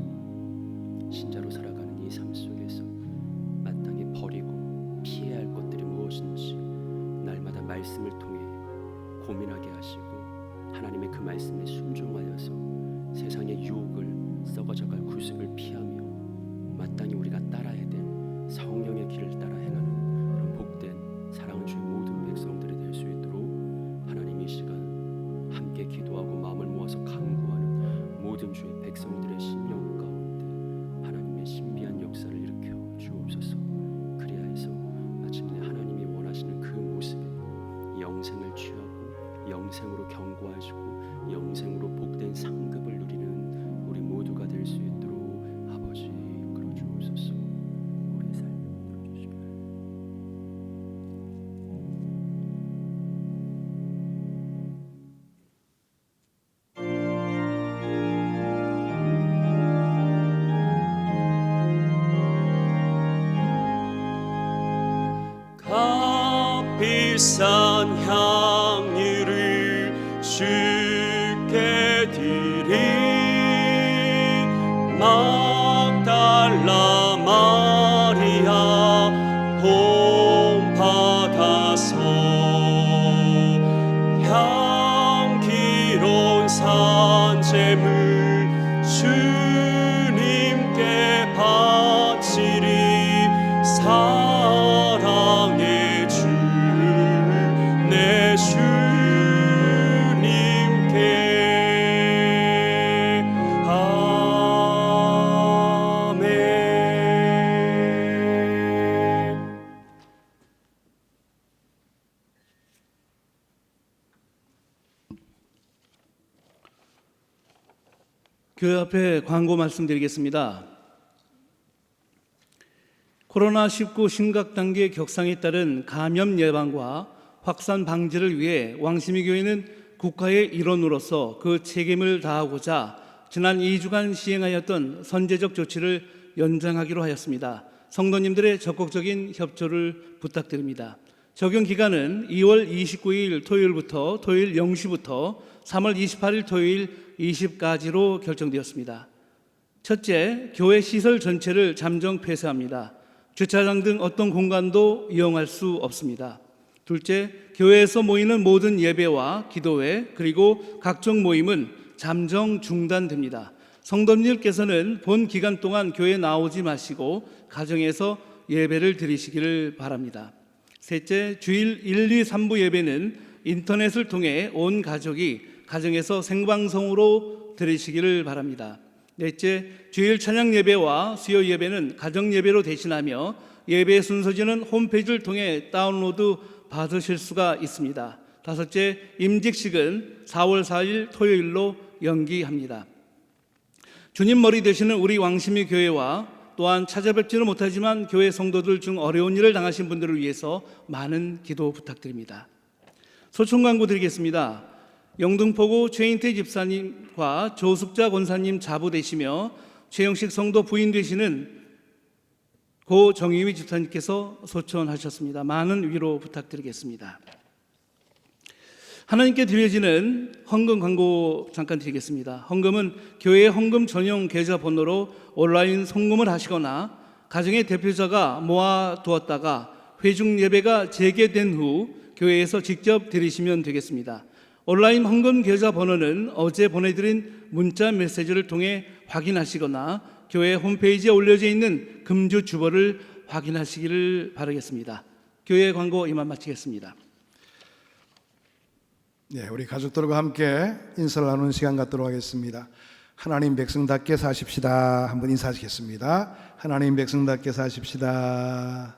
신자로 살아가는 이 삶 속에서 마땅히 버리고 피해야 할 것들이 무엇인지 날마다 말씀을 통해 고민하게 하시고 하나님의 그 말씀에 순종하여서 세상의 유혹을 썩어져갈 구습을 피하며 마땅히 우리가 따라야 될 성령의 길을 따라 행하는 그런 복된 사랑하는 주의 모든 백성들이 될 수 있도록 하나님 이 시간 함께 기도하고 마음을 모아서 간구하는 모든 주의 백성들의 심령 가운데 하나님의 신비한 역사를 일으켜 주옵소서. 그리하여서 마침내 하나님이 원하시는 그 모습에 영생을 취하고 영생으로 경고하시고 영생으로 복된 상급을 누리는 우리 모두가 될 수 있도록 아버지 이끌어 주옵소서. 우리의 삶을 이끌어 주시길. 값비싼 향유를 주께 드리 막달라 마리아 본받아서 향기로운 산재물 주님께 바치리 사랑의 주 내 주님께 아멘. 교회 앞에 광고 말씀드리겠습니다. 코로나19 심각 단계 격상에 따른 감염 예방과 확산 방지를 위해 왕심이 교회는 국가의 일원으로서 그 책임을 다하고자 지난 2주간 시행하였던 선제적 조치를 연장하기로 하였습니다. 성도님들의 적극적인 협조를 부탁드립니다. 적용 기간은 2월 29일 토요일부터 토요일 0시부터 3월 28일 토요일 20까지로 결정되었습니다. 첫째, 교회 시설 전체를 잠정 폐쇄합니다. 주차장 등 어떤 공간도 이용할 수 없습니다. 둘째, 교회에서 모이는 모든 예배와 기도회 그리고 각종 모임은 잠정 중단됩니다. 성도님들께서는 본 기간 동안 교회에 나오지 마시고 가정에서 예배를 드리시기를 바랍니다. 셋째, 주일 1, 2, 3부 예배는 인터넷을 통해 온 가족이 가정에서 생방송으로 드리시기를 바랍니다. 넷째, 주일 찬양 예배와 수요 예배는 가정 예배로 대신하며 예배 순서지는 홈페이지를 통해 다운로드 받으실 수가 있습니다. 다섯째, 임직식은 4월 4일 토요일로 연기합니다. 주님 머리 되시는 우리 왕심이 교회와 또한 찾아뵙지는 못하지만 교회 성도들 중 어려운 일을 당하신 분들을 위해서 많은 기도 부탁드립니다. 소총 광고 드리겠습니다. 영등포구 최인태 집사님과 조숙자 권사님 자부 되시며 최영식 성도 부인 되시는 고 정의위 집사님께서 소천하셨습니다. 많은 위로 부탁드리겠습니다. 하나님께 드려지는 헌금 광고 잠깐 드리겠습니다. 헌금은 교회 헌금 전용 계좌 번호로 온라인 송금을 하시거나 가정의 대표자가 모아두었다가 회중 예배가 재개된 후 교회에서 직접 드리시면 되겠습니다. 온라인 헌금 계좌 번호는 어제 보내드린 문자 메시지를 통해 확인하시거나 교회 홈페이지에 올려져 있는 금주 주보를 확인하시기를 바라겠습니다. 교회 광고 이만 마치겠습니다. 네, 우리 가족들과 함께 인사를 나누는 시간 갖도록 하겠습니다. 하나님 백성답게 사십시다. 한번 인사하시겠습니다. 하나님 백성답게 사십시다.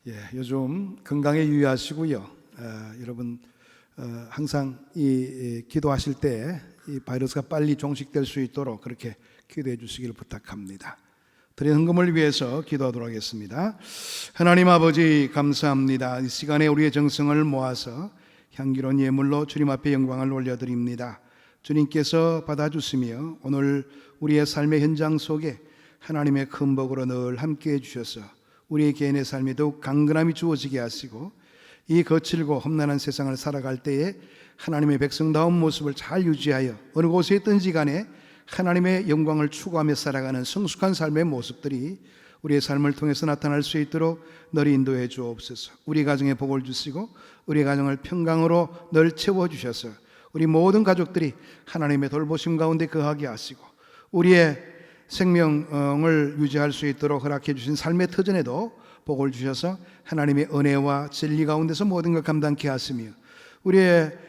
예, 요즘 건강에 유의하시고요. 여러분 항상 이 기도하실 때 이 바이러스가 빨리 종식될 수 있도록 그렇게 기도해 주시기를 부탁합니다. 드린 헌금을 위해서 기도하도록 하겠습니다. 하나님 아버지 감사합니다. 이 시간에 우리의 정성을 모아서 향기로운 예물로 주님 앞에 영광을 올려드립니다. 주님께서 받아주시며 오늘 우리의 삶의 현장 속에 하나님의 큰 복으로 늘 함께해 주셔서 우리의 개인의 삶이 더욱 강건함이 주어지게 하시고 이 거칠고 험난한 세상을 살아갈 때에 하나님의 백성다운 모습을 잘 유지하여 어느 곳에 있든지 간에 하나님의 영광을 추구하며 살아가는 성숙한 삶의 모습들이 우리의 삶을 통해서 나타날 수 있도록 늘 인도해 주옵소서. 우리 가정에 복을 주시고 우리 가정을 평강으로 늘 채워주셔서 우리 모든 가족들이 하나님의 돌보심 가운데 거하게 하시고 우리의 생명을 유지할 수 있도록 허락해 주신 삶의 터전에도 복을 주셔서 하나님의 은혜와 진리 가운데서 모든 걸 감당케 하시며 우리의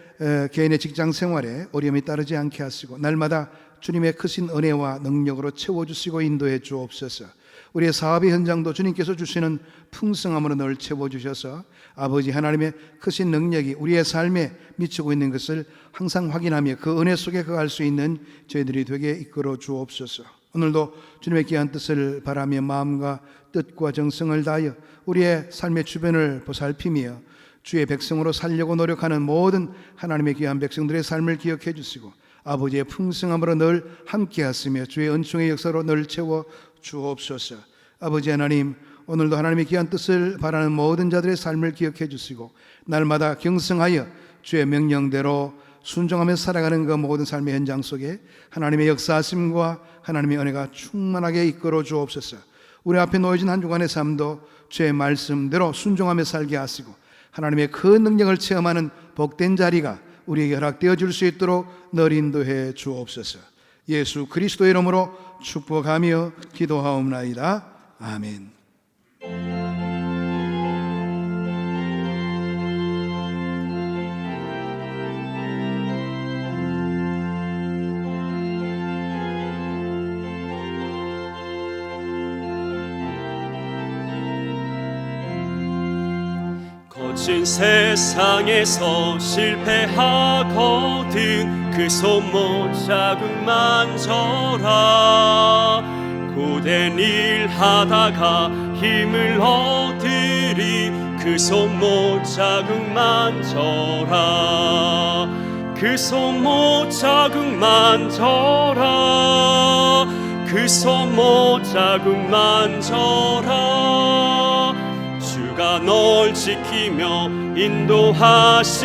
개인의 직장 생활에 어려움이 따르지 않게 하시고 날마다 주님의 크신 은혜와 능력으로 채워주시고 인도해 주옵소서. 우리의 사업의 현장도 주님께서 주시는 풍성함으로 늘 채워주셔서 아버지 하나님의 크신 능력이 우리의 삶에 미치고 있는 것을 항상 확인하며 그 은혜 속에 거할 수 있는 저희들이 되게 이끌어 주옵소서. 오늘도 주님의 귀한 뜻을 바라며 마음과 뜻과 정성을 다하여 우리의 삶의 주변을 보살피며 주의 백성으로 살려고 노력하는 모든 하나님의 귀한 백성들의 삶을 기억해 주시고 아버지의 풍성함으로 늘 함께 하시며 주의 은총의 역사로 늘 채워 주옵소서. 아버지 하나님 오늘도 하나님의 귀한 뜻을 바라는 모든 자들의 삶을 기억해 주시고 날마다 경성하여 주의 명령대로 순종하며 살아가는 그 모든 삶의 현장 속에 하나님의 역사하심과 하나님의 은혜가 충만하게 이끌어 주옵소서. 우리 앞에 놓여진 한 주간의 삶도 주의 말씀대로 순종하며 살게 하시고 하나님의 그 능력을 체험하는 복된 자리가 우리에게 허락되어 줄 수 있도록 늘 인도해 주옵소서. 예수 그리스도의 이름으로 축복하며 기도하옵나이다. 아멘. 거친 세상에서 실패하거든 그 손못 자국만 져라. 고된 일 하다가 힘을 얻으리 그 손못 자국만 져라. 그 손못 자국만 져라. 그 손못 자국만 져라. 주가 널 지키며 인도하시리.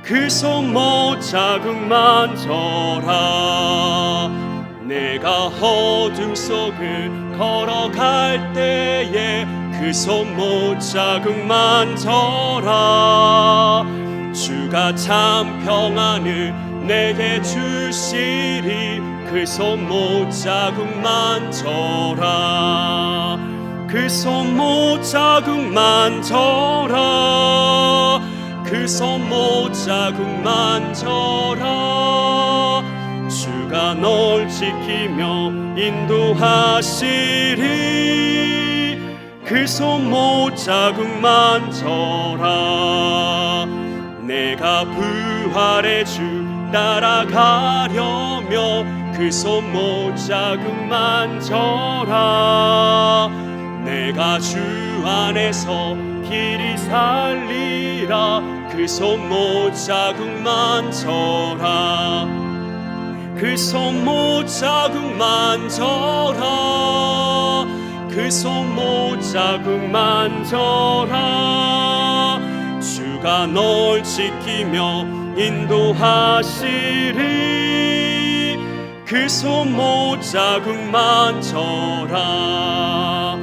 그 손못 자국만 져라. 내가 어둠 속을 걸어갈 때에 그 손못 자국만 져라. 주가 참 평안을 내게 주시리. 그 손못 자국만 져라. 그 손못 자국만 져라. 그 손못 자국만 져라. 주가 널 지키며 인도하시리. 그 손못 자국만 져라. 내가 부활의 주 따라가려며 그 손못 자국만 져라. 내가 주 안에서 길이 살리라. 그 손못 자국만 져라. 그 손못 자국만 져라. 그 손못 자국만 져라. 주가 널 지키며 인도하시리. 그 손못 자국만 져라.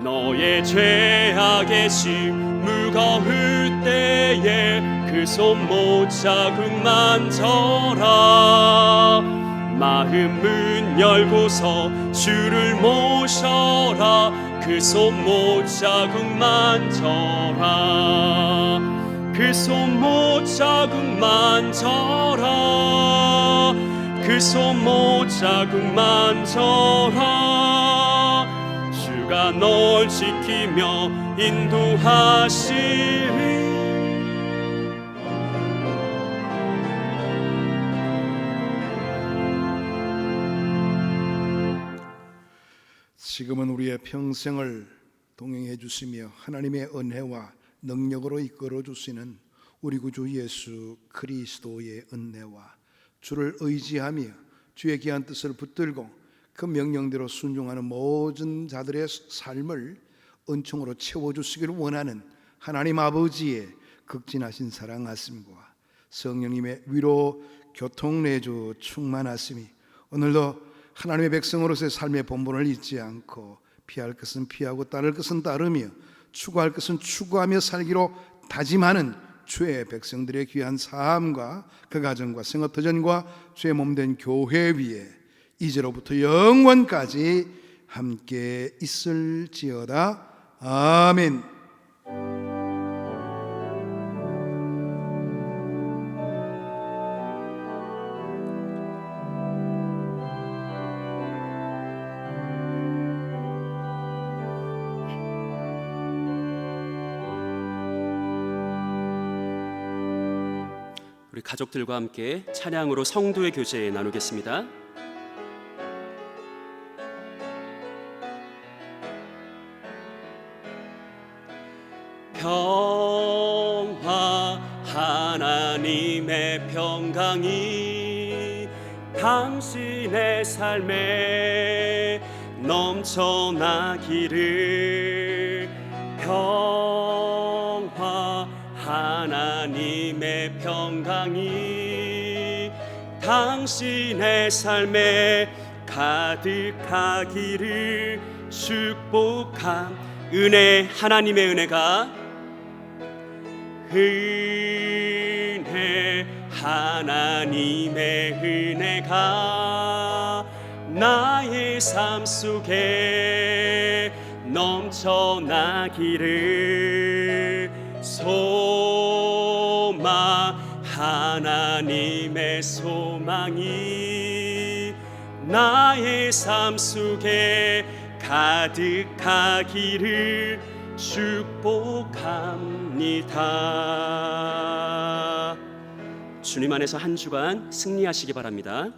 너의 죄악의 짐 무거울 때에 그 손못 자국만 져라. 마음 문 열고서 주를 모셔라. 그 손못 자국만 져라. 그 손못 자국만 져라. 그 손못 자국만 져라. 주가 주가 널 지키며 인도하시리. 지금은 우리의 평생을 동행해 주시며 하나님의 은혜와 능력으로 이끌어 주시는 우리 구주 예수 그리스도의 은혜와 주를 의지하며 주의 귀한 뜻을 붙들고 그 명령대로 순종하는 모든 자들의 삶을 은총으로 채워주시기를 원하는 하나님 아버지의 극진하신 사랑하심과 성령님의 위로 교통내주 충만하심이 오늘도 하나님의 백성으로서의 삶의 본분을 잊지 않고 피할 것은 피하고 따를 것은 따르며 추구할 것은 추구하며 살기로 다짐하는 주의 백성들의 귀한 삶과 그 가정과 생업터전과 주의 몸된 교회 위에 이제로부터 영원까지 함께 있을지어다. 아멘. 우리 가족들과 함께 찬양으로 성도의 교제 나누겠습니다. 평화 하나님의 평강이 당신의 삶에 넘쳐나기를. 평화 하나님의 평강이 당신의 삶에 가득하기를 축복함. 은혜, 하나님의 은혜가, 은혜 하나님의 은혜가 나의 삶 속에 넘쳐나기를. 소망 하나님의 소망이 나의 삶 속에 가득하기를 축복합니다. 주님 안에서 한 주간 승리하시기 바랍니다.